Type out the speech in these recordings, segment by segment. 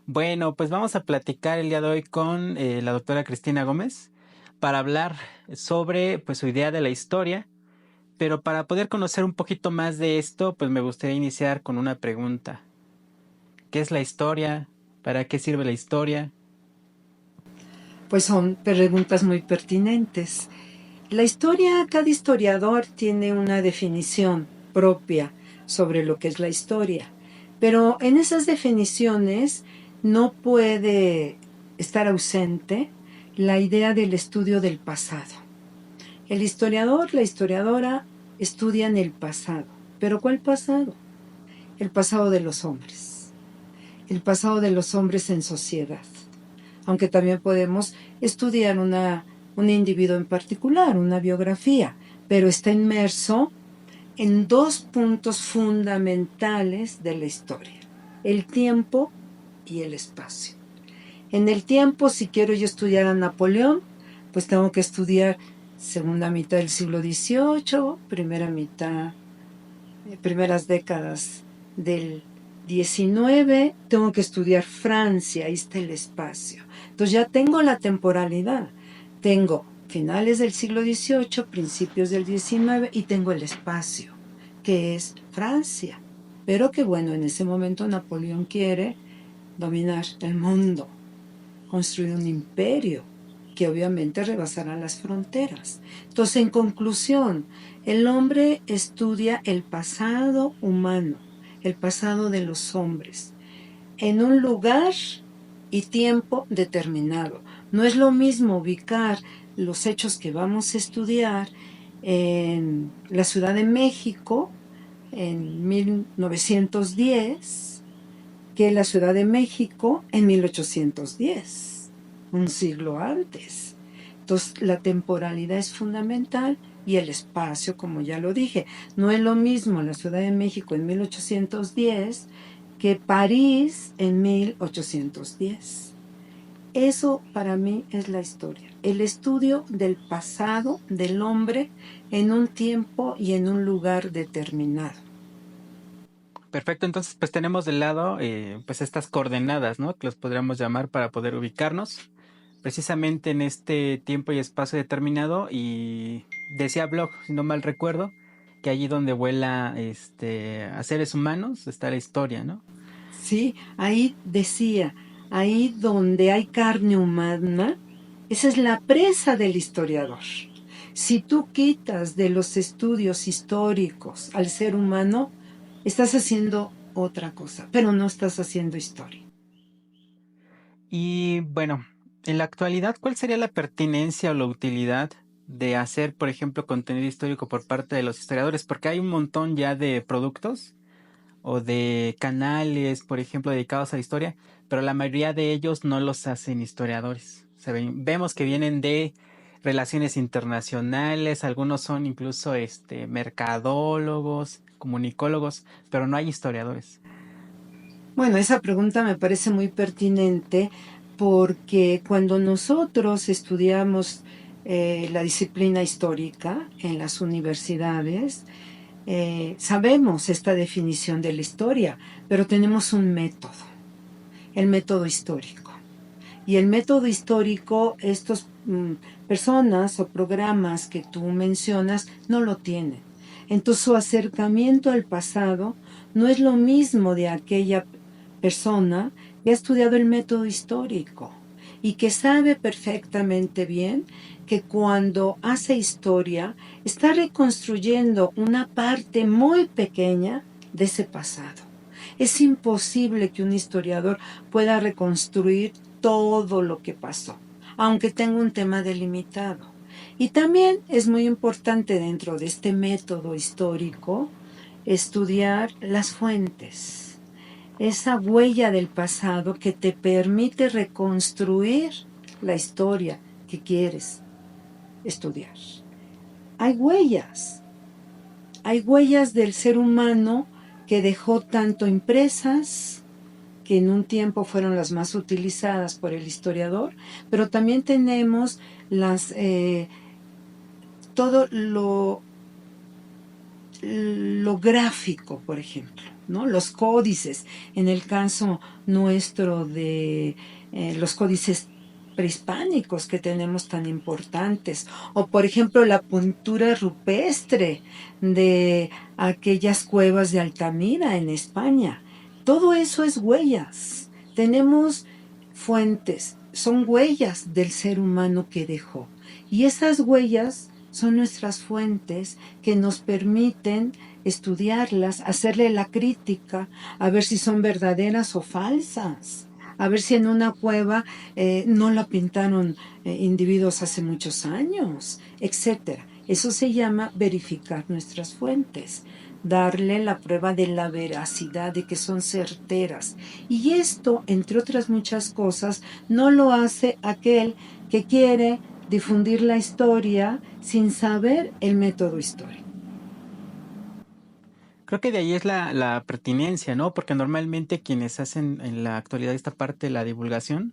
Bueno, pues vamos a platicar el día de hoy con la doctora Cristina Gómez para hablar sobre pues, su idea de la historia, pero para poder conocer un poquito más de esto, pues me gustaría iniciar con una pregunta. ¿Qué es la historia? ¿Para qué sirve la historia? Pues son preguntas muy pertinentes. La historia, cada historiador tiene una definición propia sobre lo que es la historia, pero en esas definiciones no puede estar ausente la idea del estudio del pasado. El historiador, la historiadora estudian el pasado, pero ¿cuál pasado? El pasado de los hombres, el pasado de los hombres en sociedad, aunque también podemos estudiar un individuo en particular, una biografía, pero está inmerso en dos puntos fundamentales de la historia: el tiempo y el espacio. En el tiempo, si quiero yo estudiar a Napoleón, pues tengo que estudiar segunda mitad del siglo XVIII, primeras décadas del XIX, tengo que estudiar Francia, ahí está el espacio. Entonces ya tengo la temporalidad, tengo finales del siglo XVIII, principios del XIX y tengo el espacio, que es Francia. Pero que bueno, en ese momento Napoleón quiere dominar el mundo, construir un imperio que obviamente rebasará las fronteras. Entonces, en conclusión, el hombre estudia el pasado humano, el pasado de los hombres, en un lugar y tiempo determinado. No es lo mismo ubicar los hechos que vamos a estudiar en la Ciudad de México en 1910 que la Ciudad de México en 1810, un siglo antes. Entonces, la temporalidad es fundamental y el espacio, como ya lo dije. No es lo mismo la Ciudad de México en 1810 que París en 1810. Eso para mí es la historia, el estudio del pasado del hombre en un tiempo y en un lugar determinado. Perfecto, entonces pues tenemos de lado pues estas coordenadas, ¿no? Que los podríamos llamar para poder ubicarnos precisamente en este tiempo y espacio determinado y decía Bloch, si no mal recuerdo, que allí donde vuela a seres humanos está la historia, ¿no? Sí, ahí decía, ahí donde hay carne humana, esa es la presa del historiador. Si tú quitas de los estudios históricos al ser humano, estás haciendo otra cosa, pero no estás haciendo historia. Y bueno, en la actualidad, ¿cuál sería la pertinencia o la utilidad de hacer, por ejemplo, contenido histórico por parte de los historiadores? Porque hay un montón ya de productos o de canales, por ejemplo, dedicados a la historia, pero la mayoría de ellos no los hacen historiadores. Vemos que vienen de relaciones internacionales, algunos son incluso mercadólogos, comunicólogos, pero no hay historiadores. Bueno, esa pregunta me parece muy pertinente porque cuando nosotros estudiamos la disciplina histórica en las universidades, sabemos esta definición de la historia, pero tenemos un método, el método histórico. Y el método histórico, estas personas o programas que tú mencionas no lo tienen. Entonces su acercamiento al pasado no es lo mismo de aquella persona que ha estudiado el método histórico y que sabe perfectamente bien que cuando hace historia está reconstruyendo una parte muy pequeña de ese pasado. Es imposible que un historiador pueda reconstruir todo lo que pasó, aunque tenga un tema delimitado. Y también es muy importante dentro de este método histórico estudiar las fuentes, esa huella del pasado que te permite reconstruir la historia que quieres estudiar. Hay hay huellas del ser humano que dejó tanto impresas, que en un tiempo fueron las más utilizadas por el historiador, pero también tenemos todo lo gráfico, por ejemplo. ¿no? Los códices, en el caso nuestro de los códices prehispánicos que tenemos tan importantes, o por ejemplo la pintura rupestre de aquellas cuevas de Altamira en España. Todo eso es huellas. Tenemos fuentes, son huellas del ser humano que dejó. Y esas huellas son nuestras fuentes que nos permiten estudiarlas, hacerle la crítica, a ver si son verdaderas o falsas, a ver si en una cueva no la pintaron individuos hace muchos años, etcétera. Eso se llama verificar nuestras fuentes, darle la prueba de la veracidad, de que son certeras. Y esto, entre otras muchas cosas, no lo hace aquel que quiere difundir la historia sin saber el método histórico. Creo que de ahí es la pertinencia, ¿no? Porque normalmente quienes hacen en la actualidad esta parte de la divulgación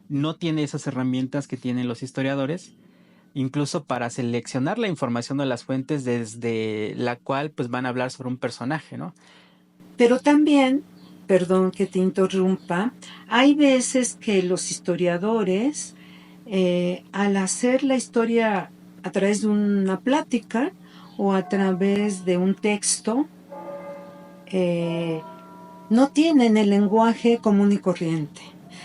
no tiene esas herramientas que tienen los historiadores, incluso para seleccionar la información de las fuentes desde la cual pues van a hablar sobre un personaje, ¿no? Pero también, perdón que te interrumpa, hay veces que los historiadores, al hacer la historia a través de una plática o a través de un texto, no tienen el lenguaje común y corriente.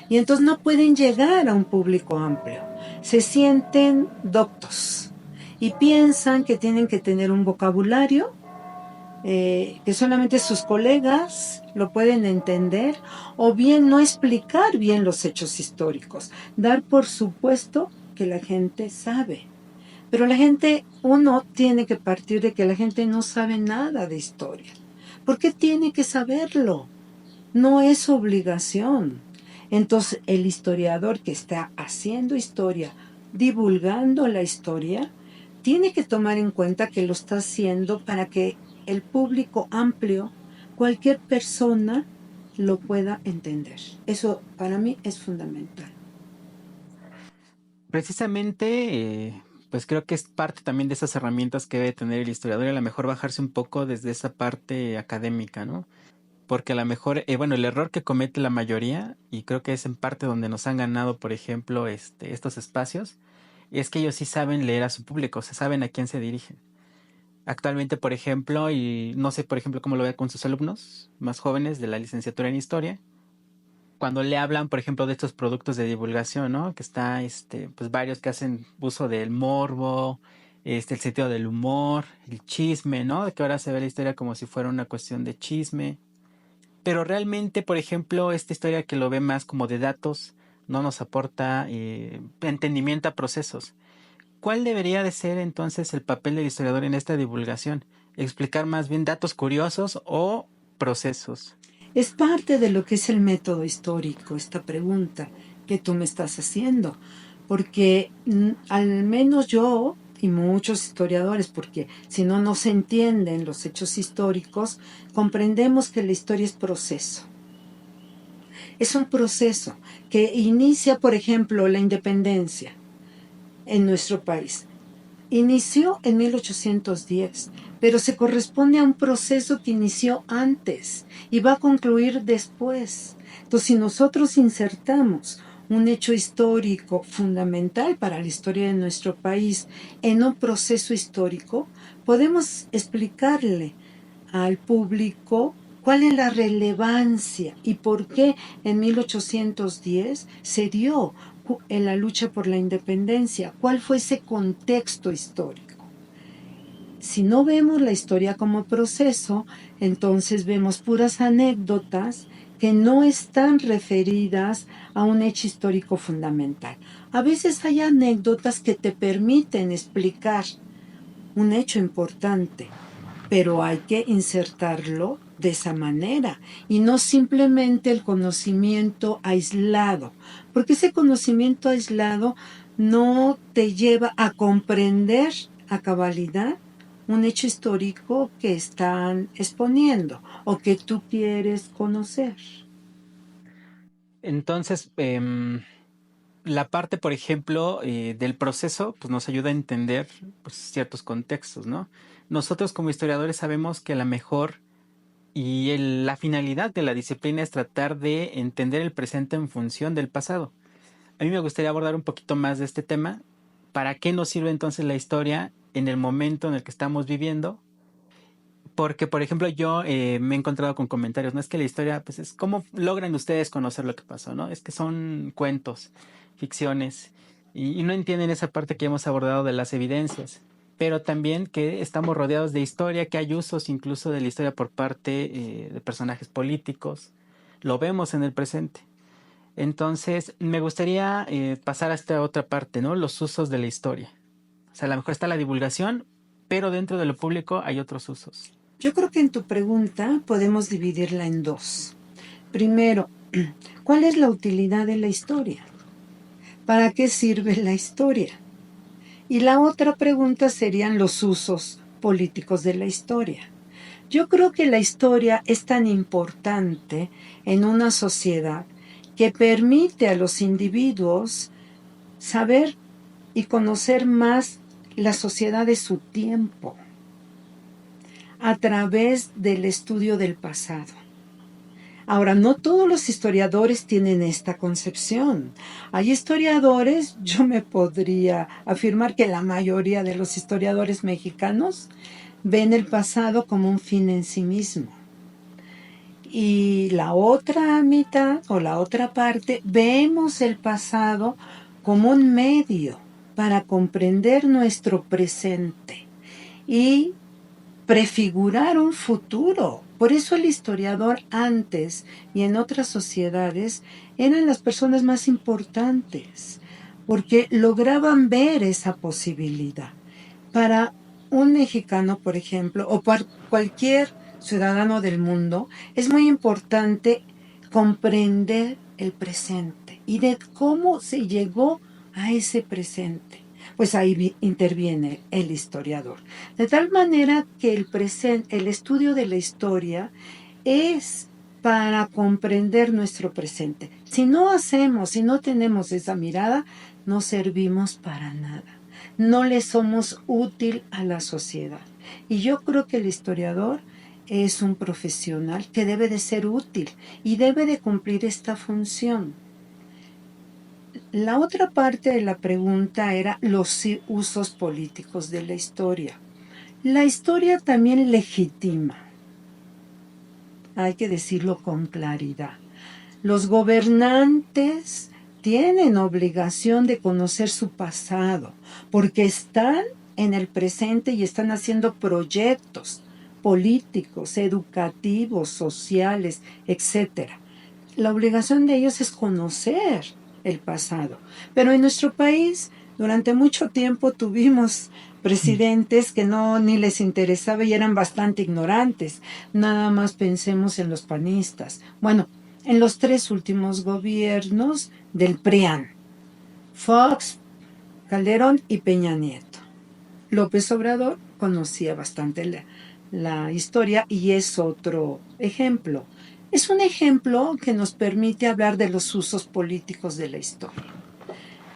Y entonces no pueden llegar a un público amplio. Se sienten doctos y piensan que tienen que tener un vocabulario que solamente sus colegas lo pueden entender, o bien no explicar bien los hechos históricos, dar por supuesto que la gente sabe. Pero la gente, uno tiene que partir de que la gente no sabe nada de historia. ¿Por qué tiene que saberlo? No es obligación. Entonces, el historiador que está haciendo historia, divulgando la historia, tiene que tomar en cuenta que lo está haciendo para que el público amplio, cualquier persona, lo pueda entender. Eso para mí es fundamental. Precisamente, pues creo que es parte también de esas herramientas que debe tener el historiador y a lo mejor bajarse un poco desde esa parte académica, ¿no? Porque a lo mejor, bueno, el error que comete la mayoría, y creo que es en parte donde nos han ganado, por ejemplo, estos espacios, es que ellos sí saben leer a su público, se saben a quién se dirigen. Actualmente, por ejemplo, y no sé, por ejemplo, cómo lo ve con sus alumnos más jóvenes de la licenciatura en historia, cuando le hablan, por ejemplo, de estos productos de divulgación, ¿no? Que está, pues varios que hacen uso del morbo, el sentido del humor, el chisme, ¿no? De que ahora se ve la historia como si fuera una cuestión de chisme. Pero realmente, por ejemplo, esta historia que lo ve más como de datos, no nos aporta entendimiento a procesos. ¿Cuál debería de ser entonces el papel del historiador en esta divulgación? ¿Explicar más bien datos curiosos o procesos? Es parte de lo que es el método histórico, esta pregunta que tú me estás haciendo, porque al menos yo y muchos historiadores, porque si no, no se entienden los hechos históricos, comprendemos que la historia es proceso. Es un proceso que inicia, por ejemplo, la independencia en nuestro país. Inició en 1810, pero se corresponde a un proceso que inició antes y va a concluir después. Entonces, si nosotros insertamos un hecho histórico fundamental para la historia de nuestro país en un proceso histórico, podemos explicarle al público cuál es la relevancia y por qué en 1810 se dio en la lucha por la independencia, cuál fue ese contexto histórico. Si no vemos la historia como proceso, entonces vemos puras anécdotas que no están referidas a un hecho histórico fundamental. A veces hay anécdotas que te permiten explicar un hecho importante, pero hay que insertarlo de esa manera y no simplemente el conocimiento aislado, porque ese conocimiento aislado no te lleva a comprender a cabalidad un hecho histórico que están exponiendo o que tú quieres conocer. Entonces, la parte, por ejemplo, del proceso, pues nos ayuda a entender pues, ciertos contextos, ¿no? Nosotros como historiadores sabemos que a lo mejor y la finalidad de la disciplina es tratar de entender el presente en función del pasado. A mí me gustaría abordar un poquito más de este tema. ¿Para qué nos sirve entonces la historia en el momento en el que estamos viviendo? Porque, por ejemplo, yo me he encontrado con comentarios, no es que la historia, pues es cómo logran ustedes conocer lo que pasó, ¿no? Es que son cuentos, ficciones, y no entienden esa parte que hemos abordado de las evidencias, pero también que estamos rodeados de historia, que hay usos incluso de la historia por parte de personajes políticos, lo vemos en el presente. Entonces, me gustaría pasar a esta otra parte, ¿no? Los usos de la historia. O sea, a lo mejor está la divulgación, pero dentro de lo público hay otros usos. Yo creo que en tu pregunta podemos dividirla en dos. Primero, ¿cuál es la utilidad de la historia? ¿Para qué sirve la historia? Y la otra pregunta serían los usos políticos de la historia. Yo creo que la historia es tan importante en una sociedad que permite a los individuos saber y conocer más la sociedad de su tiempo a través del estudio del pasado. Ahora, no todos los historiadores tienen esta concepción. Hay historiadores, yo me podría afirmar que la mayoría de los historiadores mexicanos ven el pasado como un fin en sí mismo. Y la otra mitad o la otra parte, vemos el pasado como un medio para comprender nuestro presente y prefigurar un futuro. Por eso el historiador antes y en otras sociedades eran las personas más importantes, porque lograban ver esa posibilidad. Para un mexicano, por ejemplo, o para cualquier ciudadano del mundo, es muy importante comprender el presente y de cómo se llegó a ese presente. Pues ahí interviene el historiador. De tal manera que el estudio de la historia es para comprender nuestro presente. Si no tenemos esa mirada, no servimos para nada. No le somos útil a la sociedad. Y yo creo que el historiador es un profesional que debe de ser útil y debe de cumplir esta función. La otra parte de la pregunta era los usos políticos de la historia. La historia también legitima, hay que decirlo con claridad. Los gobernantes tienen obligación de conocer su pasado, porque están en el presente y están haciendo proyectos políticos, educativos, sociales, etc. La obligación de ellos es conocer el pasado. Pero en nuestro país, durante mucho tiempo tuvimos presidentes que no ni les interesaba y eran bastante ignorantes. Nada más pensemos en los panistas. Bueno, en los 3 últimos gobiernos del PRIAN, Fox, Calderón y Peña Nieto. López Obrador conocía bastante la historia y es otro ejemplo. Es un ejemplo que nos permite hablar de los usos políticos de la historia.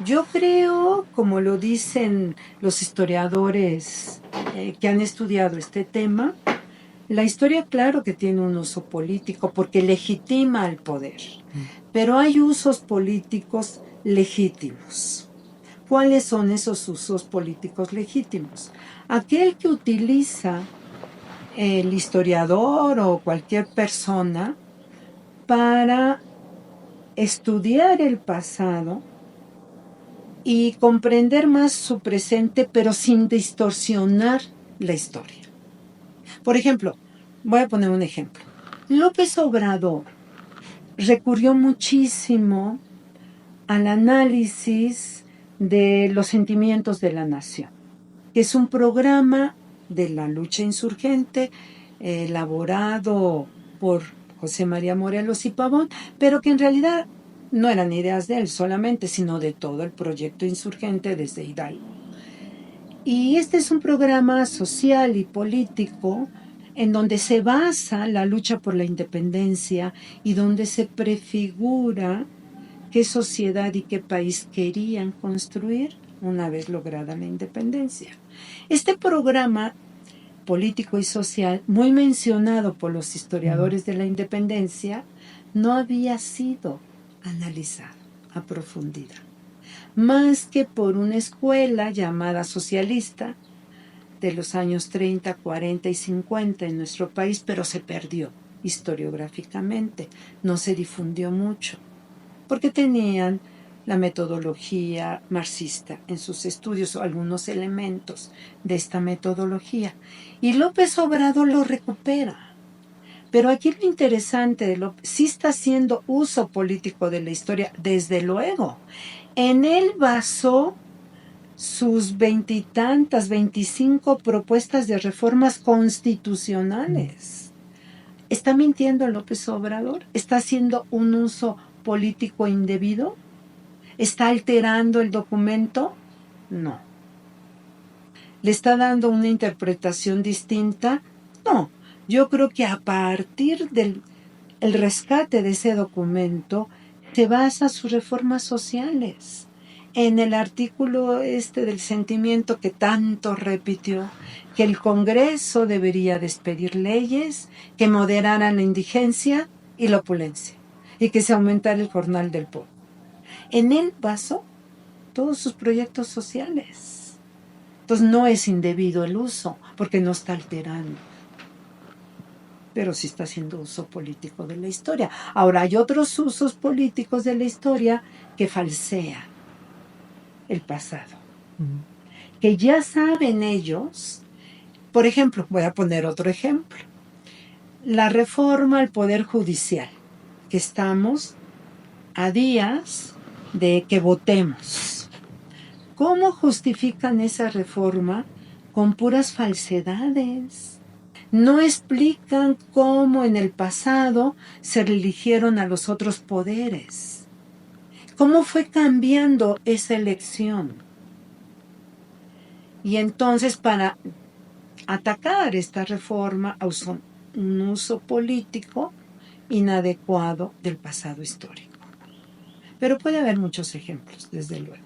Yo creo, como lo dicen los historiadores que han estudiado este tema, la historia claro que tiene un uso político porque legitima al poder, pero hay usos políticos legítimos. ¿Cuáles son esos usos políticos legítimos? Aquel que utiliza el historiador o cualquier persona para estudiar el pasado y comprender más su presente, pero sin distorsionar la historia. Por ejemplo, voy a poner un ejemplo. López Obrador recurrió muchísimo al análisis de los sentimientos de la nación, que es un programa de la lucha insurgente elaborado por José María Morelos y Pavón, pero que en realidad no eran ideas de él solamente, sino de todo el proyecto insurgente desde Hidalgo. Y este es un programa social y político en donde se basa la lucha por la independencia y donde se prefigura qué sociedad y qué país querían construir una vez lograda la independencia. Este programa político y social, muy mencionado por los historiadores de la independencia, no había sido analizado a profundidad, más que por una escuela llamada socialista de los años 30, 40 y 50 en nuestro país, pero se perdió historiográficamente, no se difundió mucho, porque tenían la metodología marxista en sus estudios o algunos elementos de esta metodología. Y López Obrador lo recupera. Pero aquí lo interesante de López, sí está haciendo uso político de la historia, desde luego. En él basó sus 25 propuestas de reformas constitucionales. ¿Está mintiendo López Obrador? ¿Está haciendo un uso político indebido? ¿Está alterando el documento? No. ¿Le está dando una interpretación distinta? No. Yo creo que a partir del rescate de ese documento se basa sus reformas sociales. En el artículo del sentimiento que tanto repitió, que el Congreso debería despedir leyes que moderaran la indigencia y la opulencia, y que se aumentara el jornal del pobre. En él basó todos sus proyectos sociales. Entonces no es indebido el uso, porque no está alterando, pero sí está haciendo uso político de la historia. Ahora, hay otros usos políticos de la historia que falsean el pasado, que ya saben ellos. Por ejemplo, voy a poner otro ejemplo, la reforma al Poder Judicial, que estamos a días de que votemos. ¿Cómo justifican esa reforma? Con puras falsedades. No explican cómo en el pasado se eligieron a los otros poderes. ¿Cómo fue cambiando esa elección? Y entonces, para atacar esta reforma, usan un uso político inadecuado del pasado histórico. Pero puede haber muchos ejemplos, desde luego.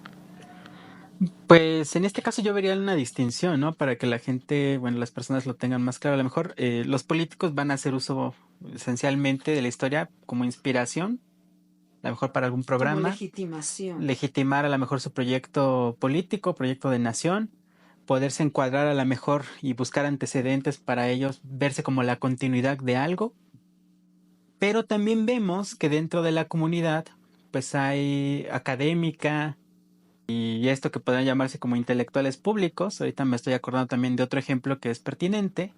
Pues en este caso yo vería una distinción, ¿no? Para que la gente, bueno, las personas lo tengan más claro. A lo mejor los políticos van a hacer uso esencialmente de la historia como inspiración, a lo mejor para algún programa. Como legitimación. Legitimar a lo mejor su proyecto político, proyecto de nación, poderse encuadrar a lo mejor y buscar antecedentes para ellos, verse como la continuidad de algo. Pero también vemos que dentro de la comunidad, pues hay académica, y esto que podrían llamarse como intelectuales públicos. Ahorita me estoy acordando también de otro ejemplo que es pertinente,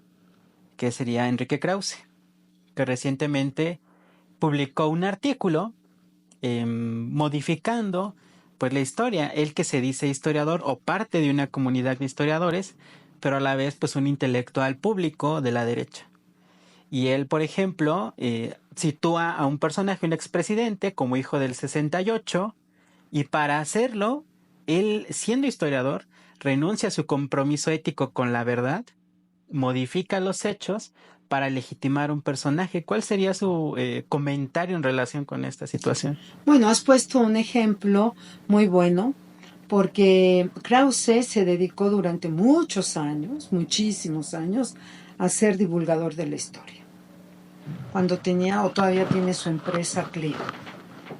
que sería Enrique Krause, que recientemente publicó un artículo modificando pues la historia. Él, que se dice historiador o parte de una comunidad de historiadores, pero a la vez pues un intelectual público de la derecha. Y él, por ejemplo, sitúa a un personaje, un expresidente, como hijo del 68, y para hacerlo, él, siendo historiador, renuncia a su compromiso ético con la verdad, modifica los hechos para legitimar un personaje. ¿Cuál sería su comentario en relación con esta situación? Bueno, has puesto un ejemplo muy bueno, porque Krause se dedicó durante muchos años, muchísimos años, a ser divulgador de la historia. Cuando tenía, o todavía tiene, su empresa Clio.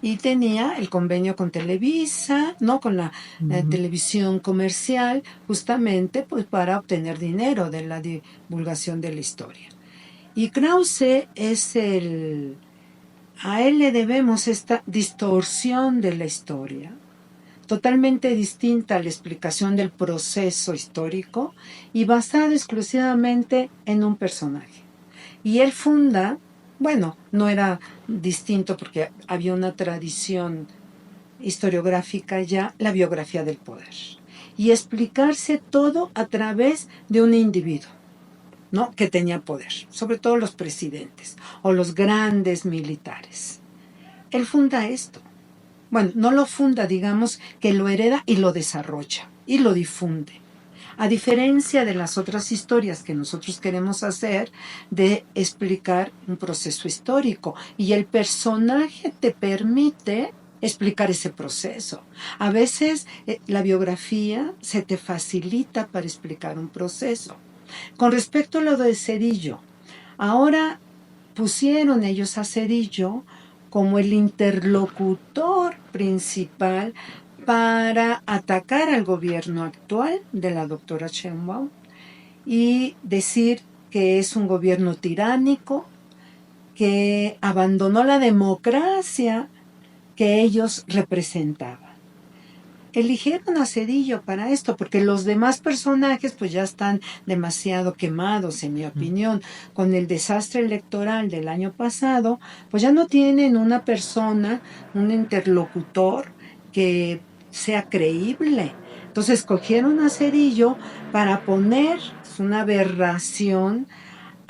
Y tenía el convenio con Televisa, ¿no? Con la televisión comercial, justamente pues para obtener dinero de la divulgación de la historia. Y Krause es a él le debemos esta distorsión de la historia, totalmente distinta a la explicación del proceso histórico y basada exclusivamente en un personaje. Y él funda, bueno, no era distinto porque había una tradición historiográfica ya, la biografía del poder. Y explicarse todo a través de un individuo, ¿no? Que tenía poder, sobre todo los presidentes o los grandes militares. Él funda esto. Bueno, no lo funda, digamos que lo hereda y lo desarrolla y lo difunde. A diferencia de las otras historias que nosotros queremos hacer, de explicar un proceso histórico, y el personaje te permite explicar ese proceso. A veces la biografía se te facilita para explicar un proceso. Con respecto a lo de Zedillo, ahora pusieron ellos a Zedillo como el interlocutor principal para atacar al gobierno actual de la doctora Sheinbaum y decir que es un gobierno tiránico, que abandonó la democracia que ellos representaban. Eligieron a Zedillo para esto, porque los demás personajes pues ya están demasiado quemados, en mi opinión. Con el desastre electoral del año pasado, pues ya no tienen una persona, un interlocutor que sea creíble. Entonces escogieron a Zedillo para poner, es una aberración,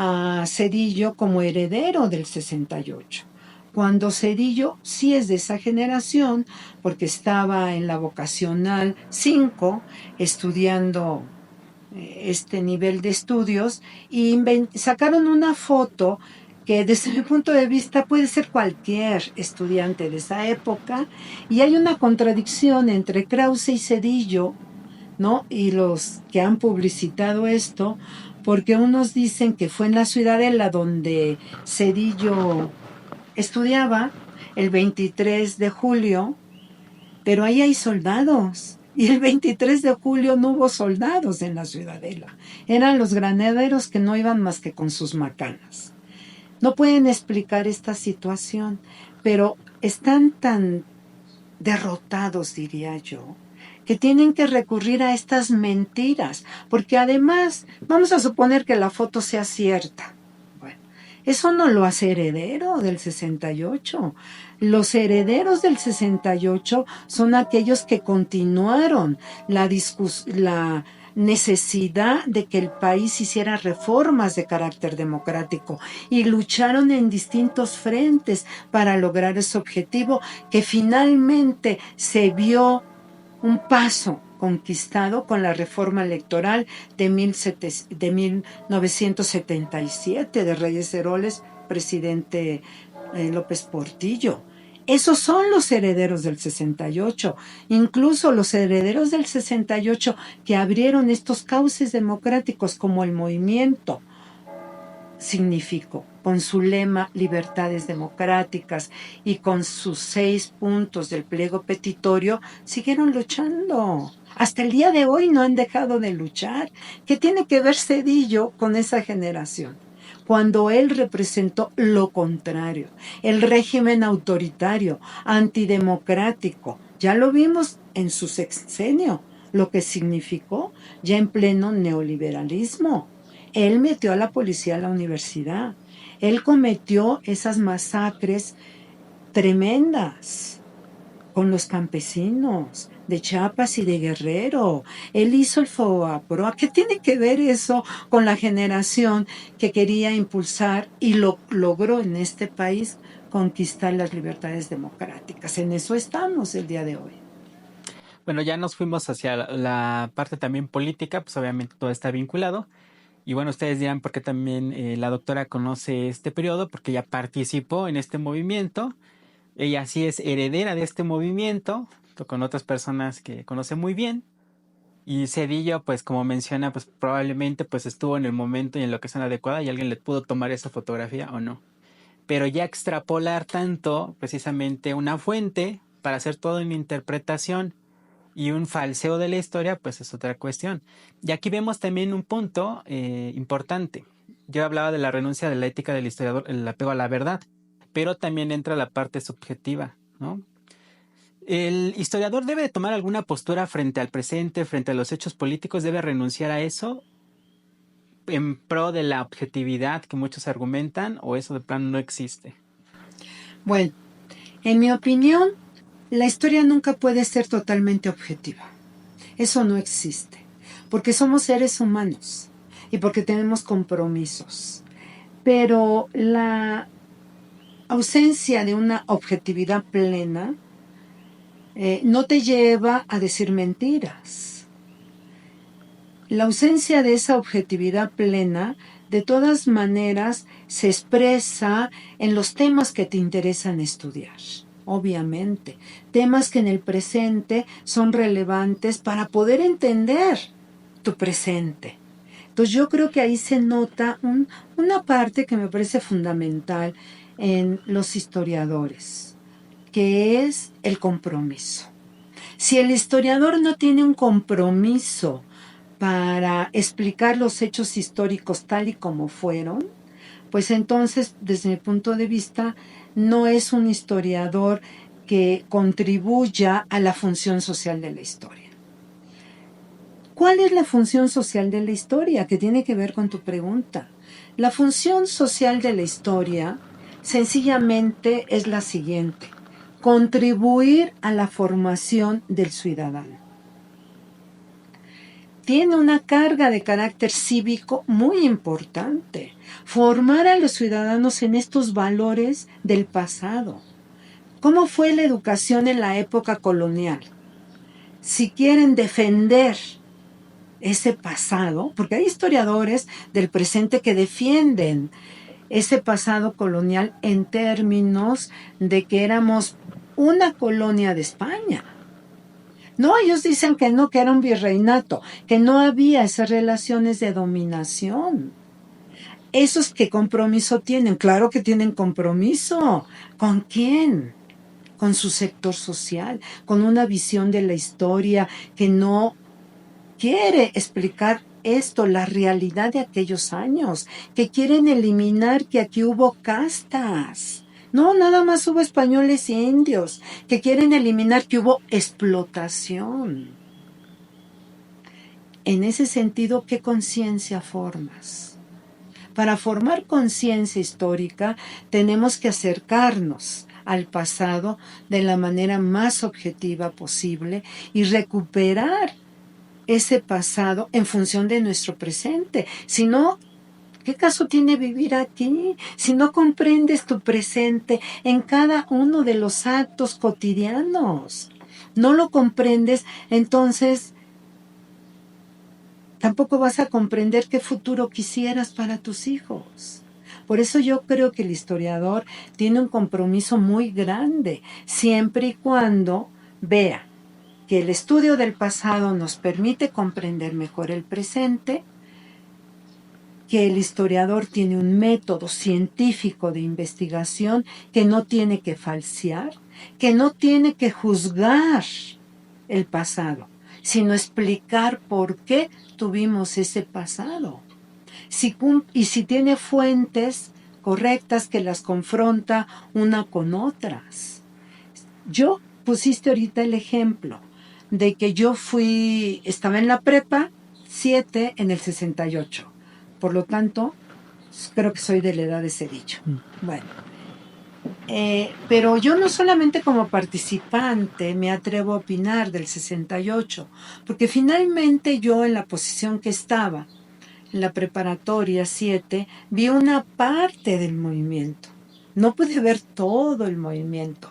a Zedillo como heredero del 68. Cuando Zedillo sí es de esa generación, porque estaba en la vocacional 5 estudiando este nivel de estudios, y sacaron una foto que desde mi punto de vista puede ser cualquier estudiante de esa época, y hay una contradicción entre Krause y Zedillo, ¿no? Y los que han publicitado esto, porque unos dicen que fue en la Ciudadela donde Zedillo estudiaba el 23 de julio, pero ahí hay soldados. Y el 23 de julio no hubo soldados en la Ciudadela. Eran los granaderos que no iban más que con sus macanas. No pueden explicar esta situación, pero están tan derrotados, diría yo, que tienen que recurrir a estas mentiras, porque además, vamos a suponer que la foto sea cierta. Bueno, eso no lo hace heredero del 68. Los herederos del 68 son aquellos que continuaron la necesidad de que el país hiciera reformas de carácter democrático y lucharon en distintos frentes para lograr ese objetivo, que finalmente se vio un paso conquistado con la reforma electoral de 1977 de Reyes Heroles, presidente López Portillo. Esos son los herederos del 68, incluso los herederos del 68 que abrieron estos cauces democráticos como el movimiento significó, con su lema Libertades Democráticas y con sus 6 puntos del pliego petitorio, siguieron luchando. Hasta el día de hoy no han dejado de luchar. ¿Qué tiene que ver Zedillo con esa generación? Cuando él representó lo contrario, el régimen autoritario, antidemocrático. Ya lo vimos en su sexenio, lo que significó ya en pleno neoliberalismo. Él metió a la policía a la universidad. Él cometió esas masacres tremendas con los campesinos de Chiapas y de Guerrero. Él hizo el FOBAPROA. ¿Qué tiene que ver eso con la generación que quería impulsar y lo logró en este país conquistar las libertades democráticas? En eso estamos el día de hoy. Bueno, ya nos fuimos hacia la parte también política, pues obviamente todo está vinculado. Y bueno, ustedes dirán por qué también la doctora conoce este periodo, porque ella participó en este movimiento. Ella sí es heredera de este movimiento, con otras personas que conoce muy bien. Y Zedillo, pues como menciona, pues probablemente pues estuvo en el momento y en la ocasión adecuada y alguien le pudo tomar esa fotografía o no. Pero ya extrapolar tanto, precisamente una fuente para hacer toda una interpretación y un falseo de la historia, pues es otra cuestión. Y aquí vemos también un punto importante. Yo hablaba de la renuncia de la ética del historiador, el apego a la verdad, pero también entra la parte subjetiva, ¿no? El historiador debe tomar alguna postura frente al presente, frente a los hechos políticos, debe renunciar a eso en pro de la objetividad que muchos argumentan, o eso de plano no existe. Bueno, en mi opinión, la historia nunca puede ser totalmente objetiva. Eso no existe, porque somos seres humanos y porque tenemos compromisos. Pero la ausencia de una objetividad plena no te lleva a decir mentiras. La ausencia de esa objetividad plena, de todas maneras, se expresa en los temas que te interesan estudiar. Obviamente, temas que en el presente son relevantes para poder entender tu presente. Entonces yo creo que ahí se nota una parte que me parece fundamental en los historiadores, que es el compromiso. Si el historiador no tiene un compromiso para explicar los hechos históricos tal y como fueron, pues entonces, desde mi punto de vista, no es un historiador que contribuya a la función social de la historia. ¿Cuál es la función social de la historia? Que tiene que ver con tu pregunta. La función social de la historia sencillamente es la siguiente: contribuir a la formación del ciudadano. Tiene una carga de carácter cívico muy importante. Formar a los ciudadanos en estos valores del pasado. ¿Cómo fue la educación en la época colonial? Si quieren defender ese pasado, porque hay historiadores del presente que defienden ese pasado colonial en términos de que éramos una colonia de España. No, ellos dicen que no, que era un virreinato, que no había esas relaciones de dominación. ¿Esos qué compromiso tienen? Claro que tienen compromiso. ¿Con quién? Con su sector social, con una visión de la historia que no quiere explicar esto, la realidad de aquellos años, que quieren eliminar que aquí hubo castas. No, nada más hubo españoles y indios, que quieren eliminar que hubo explotación. En ese sentido, ¿qué conciencia formas? Para formar conciencia histórica, tenemos que acercarnos al pasado de la manera más objetiva posible y recuperar ese pasado en función de nuestro presente. Si no, ¿qué caso tiene vivir aquí? Si no comprendes tu presente en cada uno de los actos cotidianos, no lo comprendes, entonces tampoco vas a comprender qué futuro quisieras para tus hijos. Por eso yo creo que el historiador tiene un compromiso muy grande, siempre y cuando vea que el estudio del pasado nos permite comprender mejor el presente, que el historiador tiene un método científico de investigación que no tiene que falsear, que no tiene que juzgar el pasado, sino explicar por qué tuvimos ese pasado. Y si tiene fuentes correctas que las confronta una con otras. Yo pusiste ahorita el ejemplo de que yo estaba en la prepa 7 en el 68. Por lo tanto, creo que soy de la edad de ese dicho. Bueno, pero yo no solamente como participante me atrevo a opinar del 68, porque finalmente yo en la posición que estaba, en la preparatoria 7, vi una parte del movimiento. No pude ver todo el movimiento.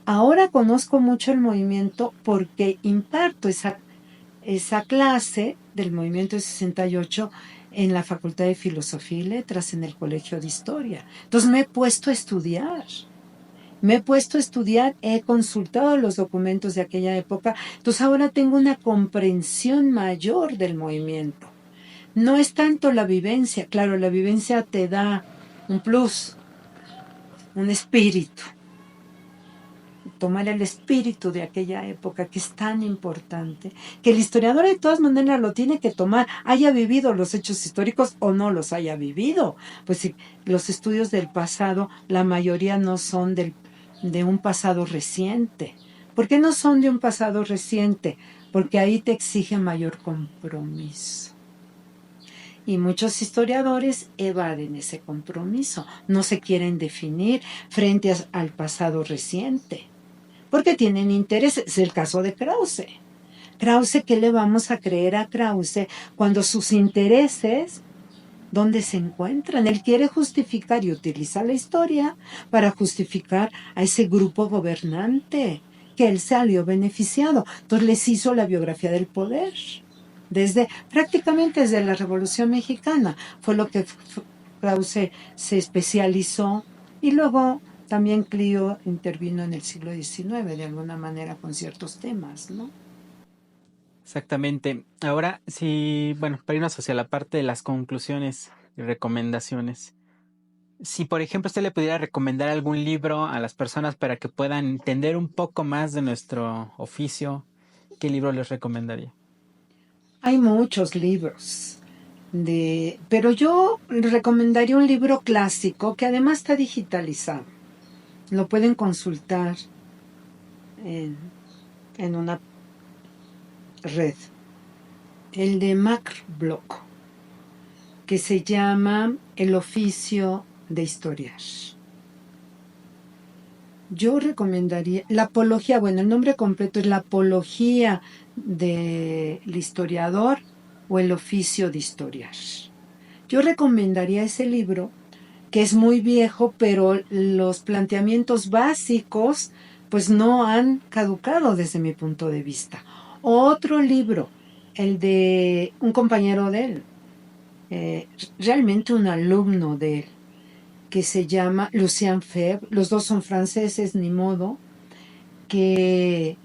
Ahora conozco mucho el movimiento porque imparto esa clase del movimiento de 68 en la Facultad de Filosofía y Letras, en el Colegio de Historia. Entonces me he puesto a estudiar. He consultado los documentos de aquella época, entonces ahora tengo una comprensión mayor del movimiento. No es tanto la vivencia, claro, la vivencia te da un plus, un espíritu. Tomar el espíritu de aquella época, que es tan importante, que el historiador de todas maneras lo tiene que tomar, haya vivido los hechos históricos o no los haya vivido. Pues si los estudios del pasado, la mayoría no son de un pasado reciente. ¿Por qué no son de un pasado reciente? Porque ahí te exige mayor compromiso. Y muchos historiadores evaden ese compromiso, no se quieren definir frente al pasado reciente, porque tienen intereses. Es el caso de Krause. Krause, ¿qué le vamos a creer a Krause cuando sus intereses, dónde se encuentran? Él quiere justificar y utiliza la historia para justificar a ese grupo gobernante que él salió beneficiado. Entonces les hizo la biografía del poder. Prácticamente desde la Revolución Mexicana fue lo que Krause se especializó, y luego también Clio intervino en el siglo XIX de alguna manera con ciertos temas, ¿no? Exactamente. Ahora, sí, bueno, para irnos hacia la parte de las conclusiones y recomendaciones. Si, por ejemplo, usted le pudiera recomendar algún libro a las personas para que puedan entender un poco más de nuestro oficio, ¿qué libro les recomendaría? Hay muchos libros pero yo recomendaría un libro clásico que además está digitalizado. Lo pueden consultar en, en una red. El de Mac Block, que se llama El oficio de historiar. Yo recomendaría la apología, bueno, el nombre completo es la apología del historiador o el oficio de historiar. Yo recomendaría ese libro, que es muy viejo, pero los planteamientos básicos pues no han caducado desde mi punto de vista. Otro libro, el de un compañero de él, realmente un alumno de él, que se llama Lucien Febvre, los dos son franceses, ni modo, que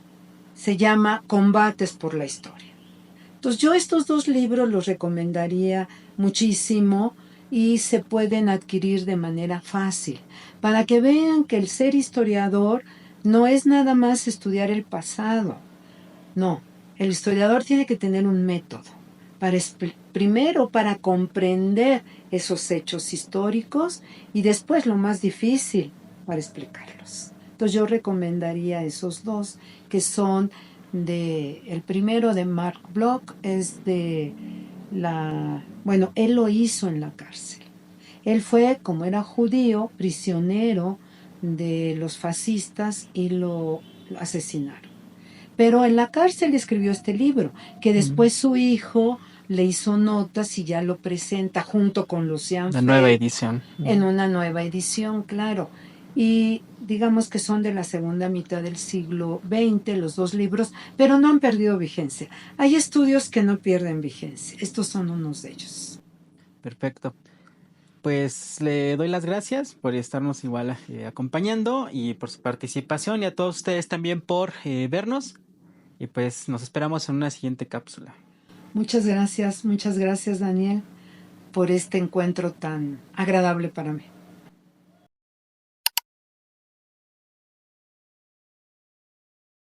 se llama Combates por la Historia. Entonces yo estos dos libros los recomendaría muchísimo y se pueden adquirir de manera fácil, para que vean que el ser historiador no es nada más estudiar el pasado, no, el historiador tiene que tener un método para primero para comprender esos hechos históricos y después lo más difícil para explicarlos. Entonces yo recomendaría esos dos que son el primero de Marc Bloch es bueno, él lo hizo en la cárcel. Él fue, como era judío, prisionero de los fascistas y lo asesinaron. Pero en la cárcel escribió este libro, que Mm, después su hijo le hizo notas y ya lo presenta junto con Lucian la nueva Febvre edición. en una nueva edición, claro. Y digamos que son de la segunda mitad del siglo XX, los dos libros, pero no han perdido vigencia. Hay estudios que no pierden vigencia. Estos son unos de ellos. Perfecto. Pues le doy las gracias por estarnos igual acompañando y por su participación y a todos ustedes también por vernos y pues nos esperamos en una siguiente cápsula. Muchas gracias, Daniel, por este encuentro tan agradable para mí.